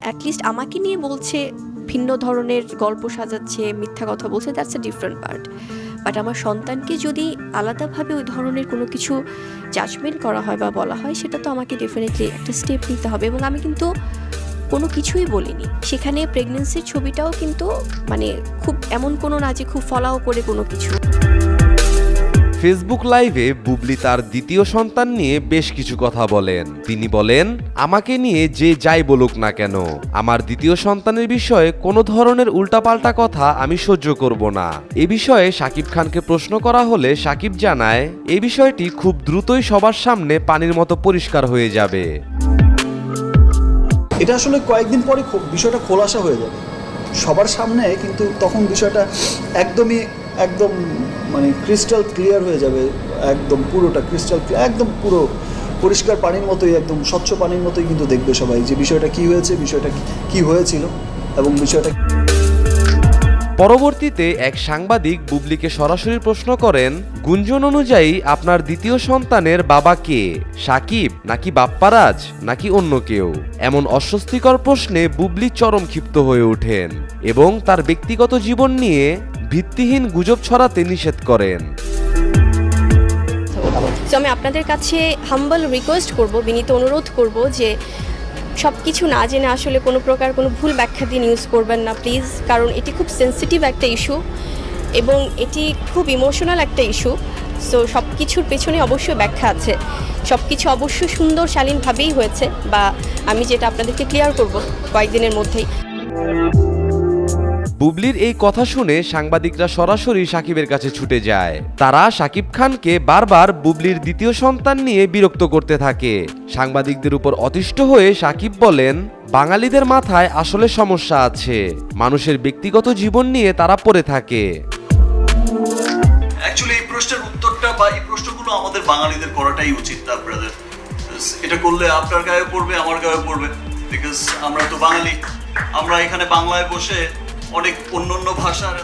At least আমাকে নিয়ে বলছে, ভিন্ন ধরনের গল্প সাজাচ্ছে, মিথ্যা কথা বলছে, that's a different part. But আমার সন্তানকে যদি আলাদাভাবে ওই ধরনের কোনো কিছু জাজমেন্ট করা হয় বা বলা হয়, সেটা তো আমাকে ডেফিনেটলি একটা স্টেপ নিতে হবে। এবং আমি কিন্তু কোনো কিছুই বলিনি সেখানে। প্রেগনেন্সির ছবিটাও কিন্তু মানে খুব এমন কোনো না যে খুব ফলাও করে কোনো কিছু। ফেসবুক লাইভে বুবলি তার দ্বিতীয় সন্তান নিয়ে বেশ কিছু কথা বলেন। তিনি বলেন, আমাকে নিয়ে যে যাই বলুক না কেন, আমার দ্বিতীয় সন্তানের বিষয়ে কোনো ধরনের উল্টাপাল্টা কথা আমি সহ্য করব না। এ বিষয়ে শাকিব খানকে প্রশ্ন করা হলে শাকিব জানায়, এই বিষয়টি খুব দ্রুতই সবার সামনে পানির মতো পরিষ্কার হয়ে যাবে। এটা আসলে কয়েকদিন পরে বিষয়টা খোলাসা হয়ে যাবে সবার সামনে, কিন্তু তখন বিষয়টা একদম মানে ক্রিস্টাল ক্লিয়ার হয়ে যাবে, একদম পুরোটা ক্রিস্টাল ক্লিয়ার, একদম পুরো পরিষ্কার পানির মতোই, একদম স্বচ্ছ পানির মতোই কিন্তু দেখবে সবাই যে বিষয়টা কি হয়েছে, বিষয়টা কি হয়েছিল এবং বিষয়টা। পরবর্তীতে এক সাংবাদিক বুবলিকে সরাসরি প্রশ্ন করেন, গুঞ্জন অনুযায়ী আপনার দ্বিতীয় সন্তানের বাবা কে, শাকিব নাকি বাপ্পারাজ নাকি অন্য কেউ? এমন অস্বস্তিকর প্রশ্নে বুবলি চরম ক্ষিপ্ত হয়ে ওঠেন এবং তার ব্যক্তিগত জীবন নিয়ে ভিত্তিহীন গুজব ছড়াতে নিষেধ করেন। তো আমি আপনাদের কাছে হাম্বল রিকোয়েস্ট করব, বিনীত অনুরোধ করব যে সব কিছু না জেনে আসলে কোনো প্রকার কোনো ভুল ব্যাখ্যা দিয়ে নিউজ করবেন না প্লিজ। কারণ এটি খুব সেন্সিটিভ একটা ইস্যু এবং এটি খুব ইমোশনাল একটা ইস্যু। সো সব কিছুর পেছনে অবশ্যই ব্যাখ্যা আছে, সব কিছু অবশ্যই সুন্দর শালীনভাবেই হয়েছে, বা আমি যেটা আপনাদেরকে ক্লিয়ার করব কয়েকদিনের মধ্যেই। বুবলির এই কথা শুনে সাংবাদিকরা সরাসরি শাকিবের কাছে ছুটে যায়। তারা শাকিব খানকে বারবার বুবলির দ্বিতীয় সন্তান নিয়ে বিরক্ত করতে থাকে। সাংবাদিকদের উপর অতিষ্ঠ হয়ে শাকিব বলেন, বাঙালিদের মাথায় আসলে সমস্যা আছে, মানুষের ব্যক্তিগত জীবন নিয়ে তারা পড়ে থাকে। অ্যাকচুয়ালি এই প্রশ্নের উত্তরটা বা এই প্রশ্নগুলো আমাদের বাঙালিদের করাটাই উচিত না ব্রাদার। এটা করলে আপনার গায়ে পড়বে, আমার গায়ে পড়বে, বিকজ আমরা তো বাঙালি। আমরা এখানে বাংলায় বসে অনেক অন্য ভাষার